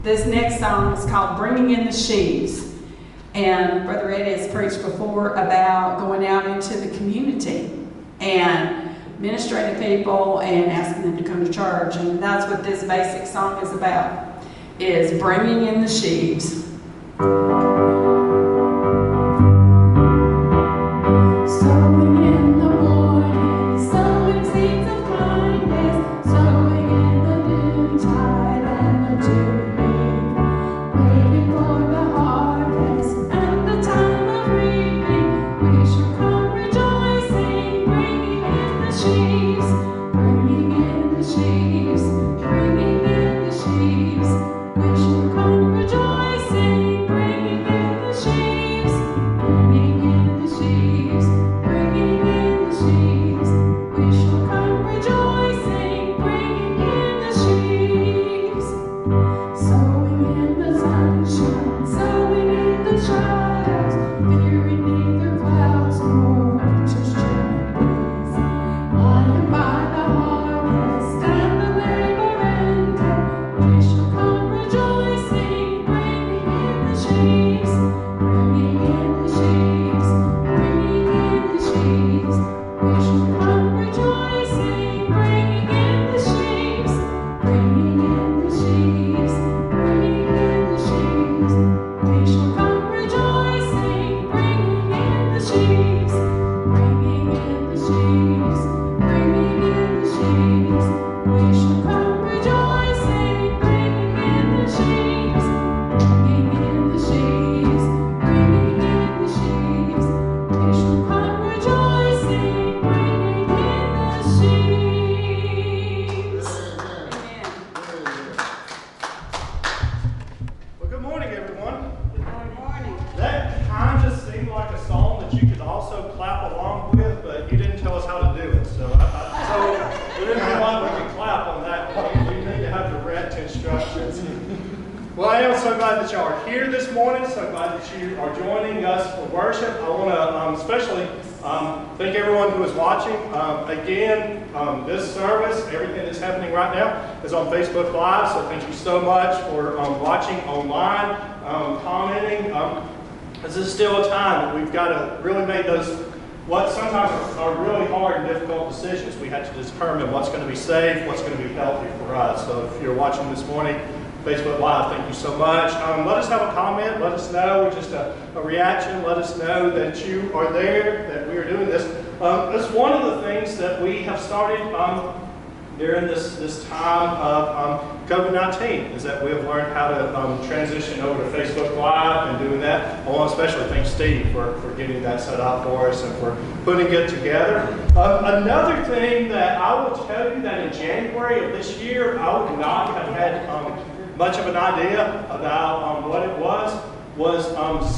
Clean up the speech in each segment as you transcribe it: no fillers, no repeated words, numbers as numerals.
This next song is called Bringing in the Sheaves. And Brother Eddie has preached before about going out into the community and ministering to people and asking them to come to church. And that's what this basic song is about, is bringing in the sheaves. Well, I am so glad that you are here this morning, so glad that you are joining us for worship. I want to especially thank everyone who is watching. Again, this service, everything that's happening right now is on Facebook Live, so thank you so much for watching online, commenting. This is still a time that we've got to really make those, what sometimes are really hard and difficult decisions. We have to determine what's going to be safe, what's going to be healthy for us. So if you're watching this morning, Facebook Live, thank you so much. Let us have a comment, let us know, just a reaction, let us know that you are there, that we are doing this. It's one of the things that we have started during this time of COVID-19, is that we have learned how to transition over to Facebook Live and doing that. I want to especially thank Steve for getting that set up for us and for putting it together. Another thing that I will tell you, that in January of this year, I would not have had much of an idea about what it was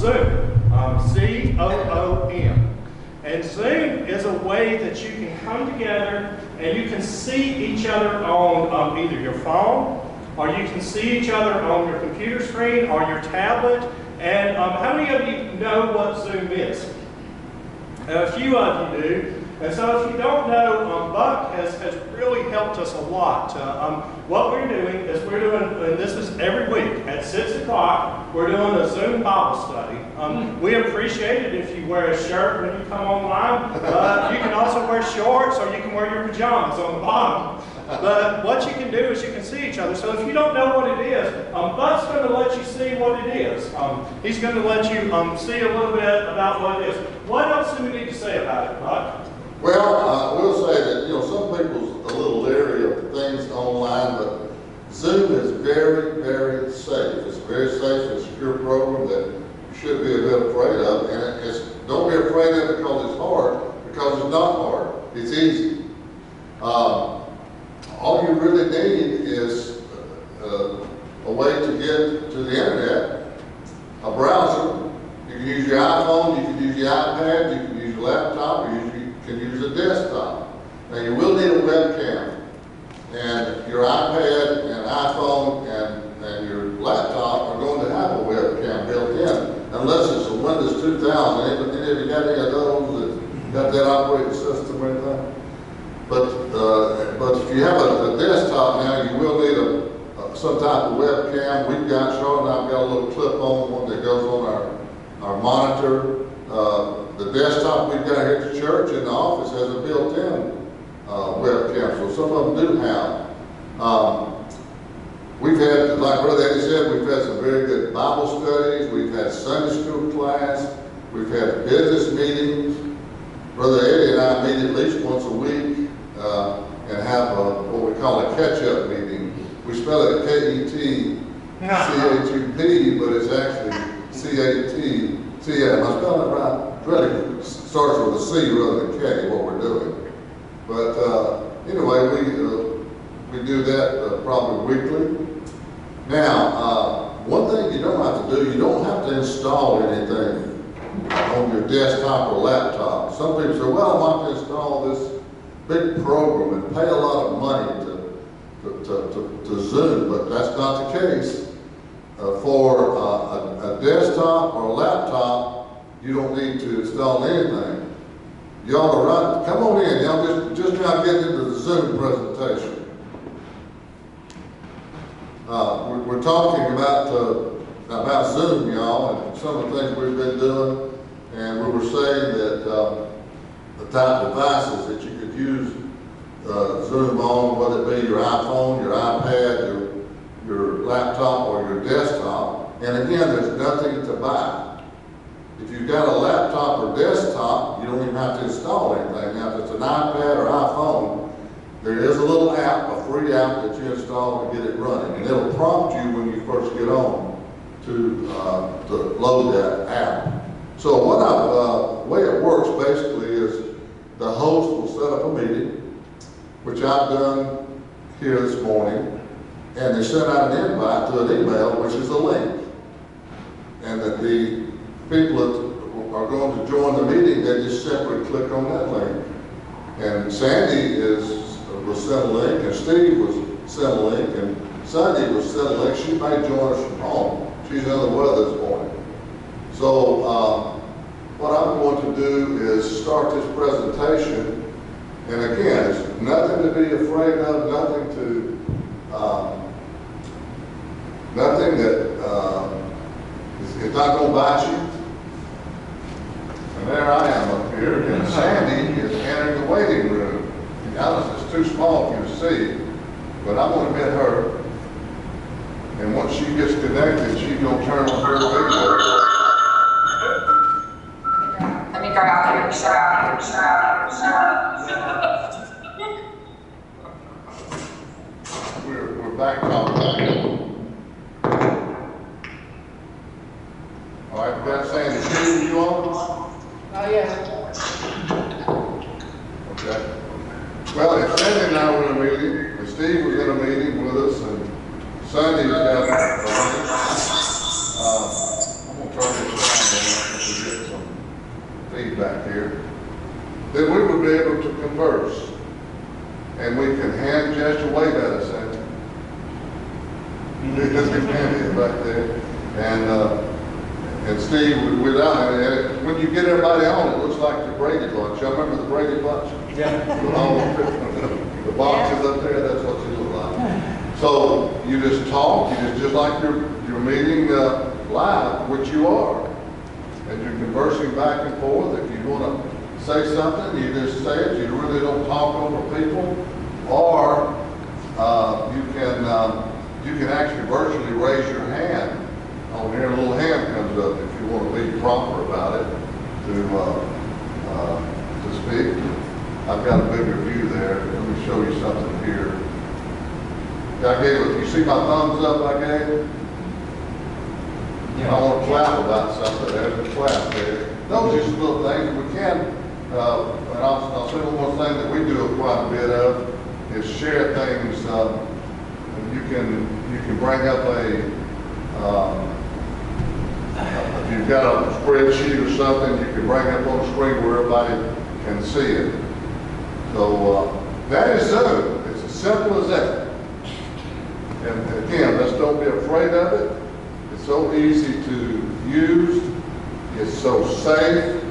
Zoom, Z-O-O-M. And Zoom is a way that you can come together and you can see each other on either your phone, or you can see each other on your computer screen or your tablet. And how many of you know what Zoom is? A few of you do. And so if you don't know, Buck has really helped us a lot. What we're doing is and this is every week at 6 o'clock, we're doing a Zoom Bible study. We appreciate it if you wear a shirt when you come online. You can also wear shorts, or you can wear your pajamas on the bottom. But what you can do is you can see each other. So if you don't know what it is, Buck's going to let you see what it is. He's going to let you see a little bit about what it is. What else do we need to say about it, Buck? Well, I will say that, some people's a little leery of things online, but Zoom is very, very safe. It's a very safe and secure program that you should be a bit afraid of. And don't be afraid of it because it's hard, because it's not hard. It's easy. All you really need is a way to get to the internet, a browser. You can use your iPhone, you can use your iPad, you can use your laptop, or you can use a desktop. Now you will need a webcam, and your iPad and iPhone and your laptop are going to have a webcam built in, unless it's a Windows 2000. Any of you got any of those that got that operating system or anything? But if you have a desktop now, you will need some type of webcam. We've got, Charlotte and I've got a little clip-on one that goes on our monitor. The desktop we've got here at the church in the office has a built-in webcam, so some of them do have. We've had, like Brother Eddie said, we've had some very good Bible studies. We've had Sunday school class. We've had business meetings. Brother Eddie and I meet at least once a week and have what we call a catch-up meeting. We spell it K-E-T-C-H-U-P, but it's actually C-A-T-C. Am I spelling it right? It really starts with a C rather than K, what we're doing. But anyway, we do that probably weekly. Now, one thing you don't have to do, you don't have to install anything on your desktop or laptop. Some people say, well, I want to install this big program and pay a lot of money to Zoom, but that's not the case. For a desktop or a laptop, you don't need to install anything. Y'all are right. Come on in. Y'all just now getting into the Zoom presentation. We're talking about Zoom, y'all, and some of the things we've been doing. And we were saying that the type of devices that you could use Zoom on, whether it be your iPhone, your iPad, your laptop, or your desktop. And again, there's nothing to buy. If you've got a laptop or desktop, you don't even have to install anything. Now, if it's an iPad or iPhone, there is a little app, a free app that you install to get it running. And it'll prompt you when you first get on to load that app. So the way it works basically is the host will set up a meeting, which I've done here this morning, and they send out an invite to an email, which is a link. And that the people that are going to join the meeting, they just simply click on that link. And Sandy was sent a link, and Steve was sent a link, and Sunday was sent a link. She may join us from home. She's under the weather this morning. So what I'm going to do is start this presentation. And again, it's nothing to be afraid of, nothing that it's not going to bite you. And there I am up here, and Sandy is entering the waiting room. Alice is too small for you to see, but I'm going to meet her. And once she gets connected, she's going to turn on her video. Let me go out here. We're back talking. All right, that's Sandy. Steve, you on? Oh, yeah. Okay. Well, if Sandy and I were in a meeting, and Steve was in a meeting with us, and Sunday was having a meeting, I'm going to turn this around to get some feedback here, then we would be able to converse. And we can hand gesture, wave at us, Sandy. This is Sandy back there. And Steve, and when you get everybody on, it looks like the Brady Bunch. Y'all remember the Brady Bunch? Yeah. The boxes up there, that's what you look like. So you just talk, just like you're meeting live, which you are. And you're conversing back and forth. If you want to say something, you just say it. You really don't talk over people. Or you can actually virtually raise your hand. On here, a little hand comes up if you want to be proper about it to speak. I've got a bigger view there. Let me show you something here. I gave it. You see my thumbs up I gave? Yeah. I want to clap about something. There's a clap there. Those are just little things we can. And I'll say one more thing that we do quite a bit of is share things. And you can bring up if you've got a spreadsheet or something, you can bring up on the screen where everybody can see it. So that is Zoom. It's as simple as that. And again, let's don't be afraid of it. It's so easy to use. It's so safe.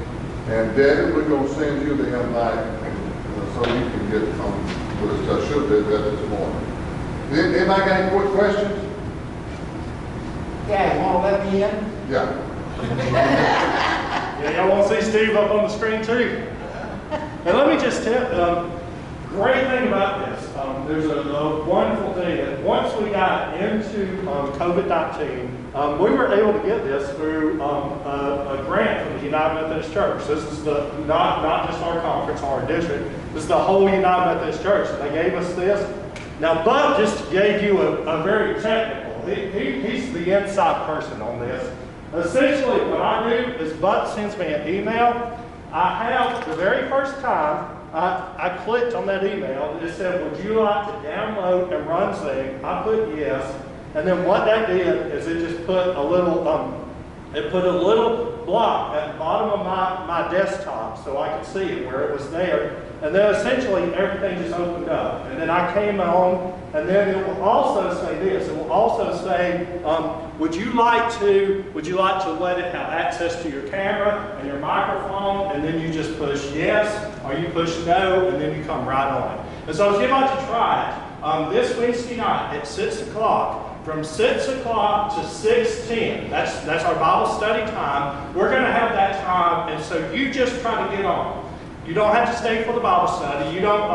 And David, we're going to send you the invite so you can get on with us. I should have did that this morning. Anybody got any quick questions? Yeah, you wanna let me in? Yeah. Yeah, y'all want to see Steve up on the screen too? And let me just tell, great thing about this, there's a wonderful thing that once we got into COVID-19, we were able to get this through a grant from the United Methodist Church. This is not just our conference, our district. This is the whole United Methodist Church. They gave us this. Now, Bud just gave you a very technical. He's the inside person on this. Essentially, what I do is Bud sends me an email. I have, the very first time, I clicked on that email. It said, would you like to download and run Zing? I put yes. And then what that did is it just put a little, block at the bottom of my desktop so I could see it where it was there. And then essentially everything just opened up. And then I came on, and then it will also say this. It will also say, would you like to let it have access to your camera and your microphone? And then you just push yes, or you push no, and then you come right on. And so if you'd like to try it, this Wednesday night at 6 o'clock, from 6 o'clock to 6:10, that's our Bible study time. We're going to have that time, and so you just try to get on. You don't have to stay for the Bible study. You don't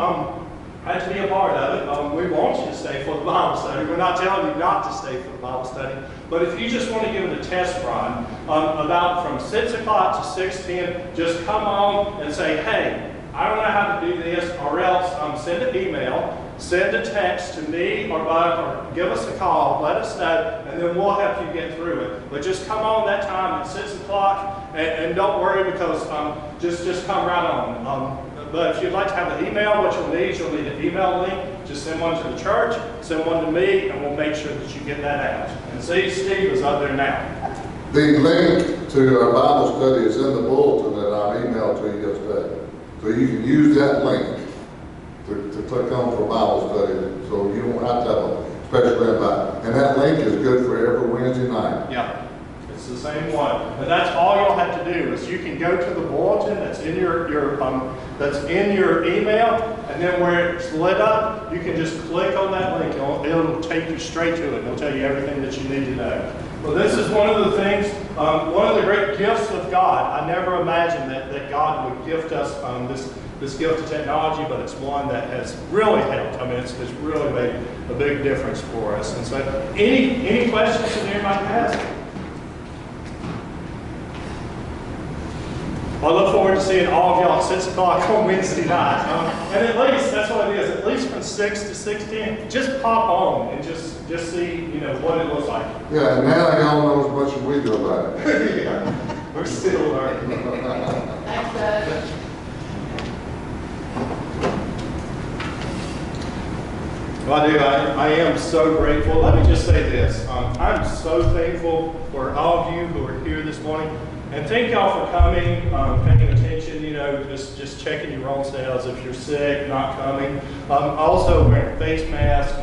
have to be a part of it. We want you to stay for the Bible study. We're not telling you not to stay for the Bible study. But if you just want to give it a test run, about from 6 o'clock to 6:10, just come on and say, hey, I don't know how to do this, or else send an email. Send a text to me or Bud, or give us a call, let us know, and then we'll help you get through it. But just come on that time at 6 o'clock, and don't worry, because just come right on. But if you'd like to have an email, what you'll need an email link. Just send one to the church, send one to me, and we'll make sure that you get that out. And see, Steve is up there now. The link to our Bible study is in the bulletin that I emailed to you yesterday. So you can use that link to click on for Bible study, so you won't have to have a special invite. And that link is good for every Wednesday night. Yeah, it's the same one. And that's all you'll have to do is you can go to the bulletin that's in your email, and then where it's lit up, you can just click on that link. It'll take you straight to it. It'll tell you everything that you need to know. Well, this is one of the things, one of the great gifts of God. I never imagined that God would gift us this gift of technology, but it's one that has really helped. I mean, it's really made a big difference for us. And so, any questions that anybody has? I look forward to seeing all of y'all at 6 o'clock on Wednesday night. And at least, that's what it is, at least from 6 to 6:10, just pop on and just see, what it looks like. Yeah, and now y'all know as much as we do about it. Yeah, we're still learning. Thanks, Bud. Well, I do. I am so grateful. Let me just say this. I'm so thankful for all of you who are here this morning. And thank y'all for coming, paying attention, just checking your own selves. If you're sick, not coming. Also wearing face masks,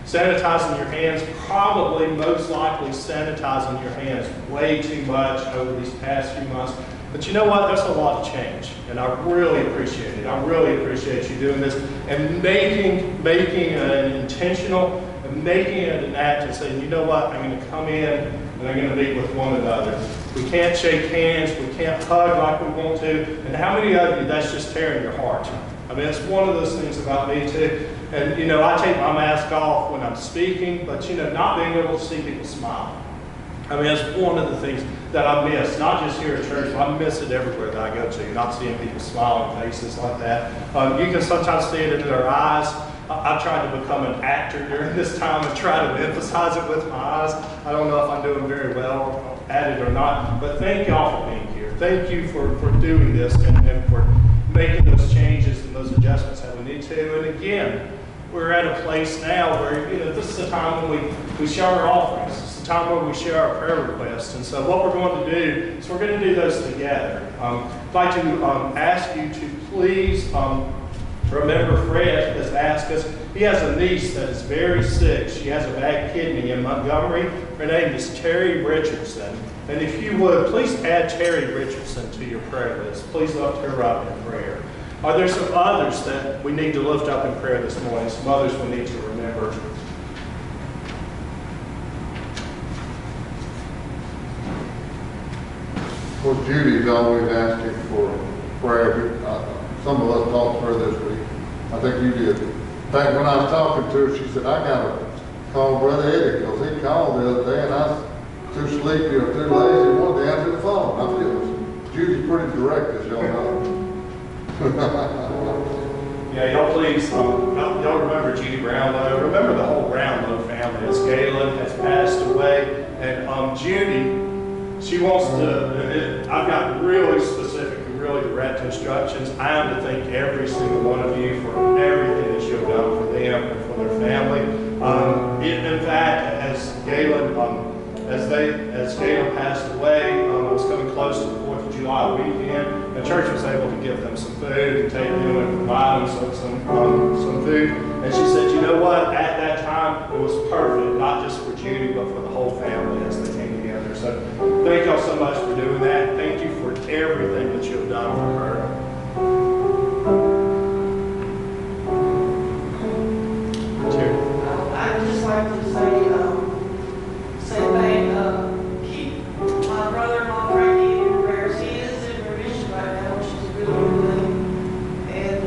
sanitizing your hands, probably most likely sanitizing your hands way too much over these past few months. But you know what? There's a lot of change, and I really appreciate it. I really appreciate you doing this and making an intentional, and making it an act and saying, you know what? I'm going to come in and I'm going to meet with one another. We can't shake hands. We can't hug like we want to. And how many of you, that's just tearing your heart? I mean, it's one of those things about me too. And, I take my mask off when I'm speaking, but, not being able to see people smile. I mean, it's one of the things that I miss, not just here at church, but I miss it everywhere that I go to, not seeing people's smiling faces like that. You can sometimes see it in their eyes. I've tried to become an actor during this time and try to emphasize it with my eyes. I don't know if I'm doing very well at it or not, but thank y'all for being here. Thank you for doing this and for making those changes and those adjustments that we need to. And again, we're at a place now where, this is the time when we share our offerings. It's the time where we share our prayer requests. And so what we're going to do is we're going to do those together. I'd like to ask you to please remember Fred has asked us. He has a niece that is very sick. She has a bad kidney in Montgomery. Her name is Terry Richardson. And if you would, please add Terry Richardson to your prayer list. Please lift her up in prayer. Are there some others that we need to lift up in prayer this morning? Some others we need to remember? Judy's always asking for prayer. Some of us talked to her this week. I think you did. In fact, when I was talking to her, she said, I got to call Brother Eddie, because he called the other day and I was too sleepy or too lazy and wanted to answer the phone. I feel Judy's pretty direct, as y'all know. Yeah, y'all please, y'all remember Judy Brownlow. Remember the whole Brownlow family, as Galen has passed away. And Judy, she wants to, I've got really specific and really direct instructions. I am to thank every single one of you for everything that you've done for them and for their family. In fact, as Galen passed away, it was coming close to the 4th of July weekend. The church was able to give them some food and take them and provide them some food. And she said, you know what? At that time, it was perfect, not just for Judy, but for the whole family as they came together. So thank y'all so much for doing that. Thank you for everything that you've done for her. I'd just like to keep my brother-in-law Frankie in prayers. He is in remission right now, which is really good, and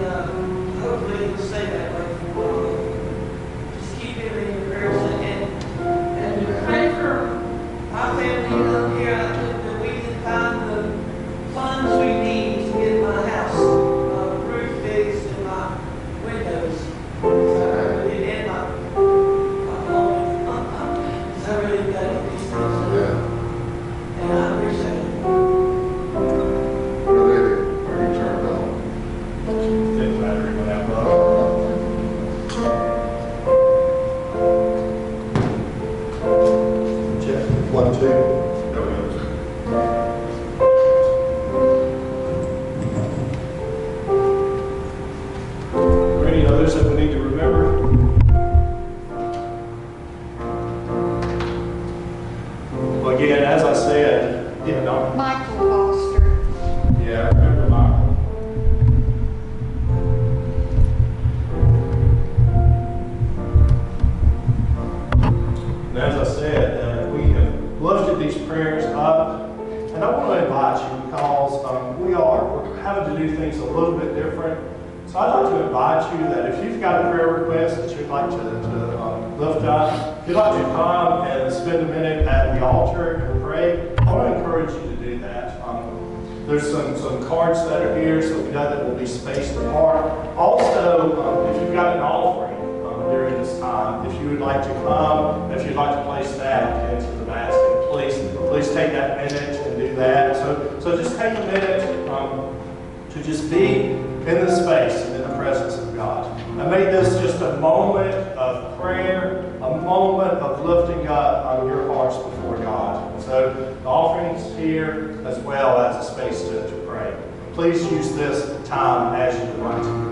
hopefully he'll stay that way for a while. Just keep him in your prayers and pray for my family up here. I think that we can find the funds we need to get my house roof fixed and my windows. There's some cards that are here, so we know that will be spaced apart. Also, if you've got an offering during this time, if you would like to come, if you'd like to place that into the basket, please take that minute and do that. So just take a minute to just be in the space and in the presence of God. I made this just a moment of prayer, a moment of lifting up your hearts before God. And so the offering's here as well as a space to pray. Please use this time as you would like to.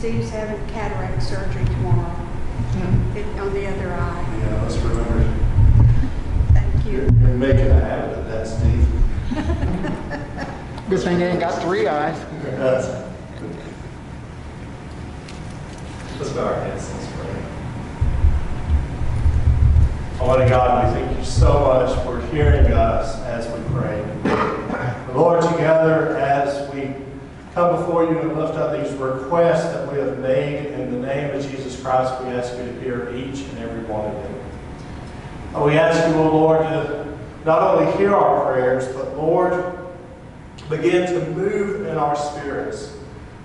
Steve's having cataract surgery tomorrow. On the other eye. Yeah, let's remember, Thank you're you. making a habit of that, Steve. Good thing they ain't got 3 eyes. Let's bow our heads and pray. Almighty God, we thank you so much for hearing us as we pray. Lord, together as we come before you and lift up these requests that we have made in the name of Jesus Christ, we ask you to hear each and every one of them. We ask you, O Lord, to not only hear our prayers, but Lord, begin to move in our spirits.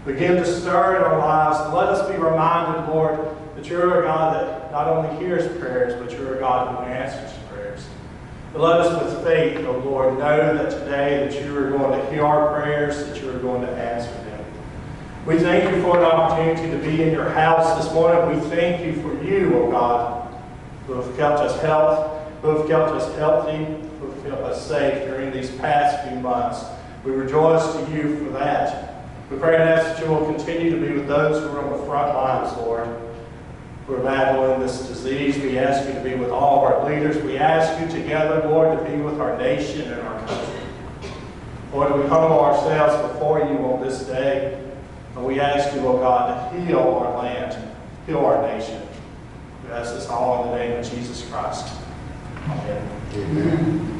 Begin to stir in our lives. Let us be reminded, Lord, that you're a God that not only hears prayers, but you're a God who answers prayers. But let us with faith, O Lord, know that today that you are going to hear our prayers, that you are going to answer them. We thank you for an opportunity to be in your house this morning. We thank you for you, O God, who have kept us who have kept us healthy, who have kept us safe during these past few months. We rejoice to you for that. We pray and ask that you will continue to be with those who are on the front lines, Lord, who are battling this disease. We ask you to be with all of our leaders. We ask you together, Lord, to be with our nation and our country. Lord, we humble ourselves before you on this day, and we ask you, oh God, to heal our land, heal our nation. We ask this all in the name of Jesus Christ. Amen. Amen.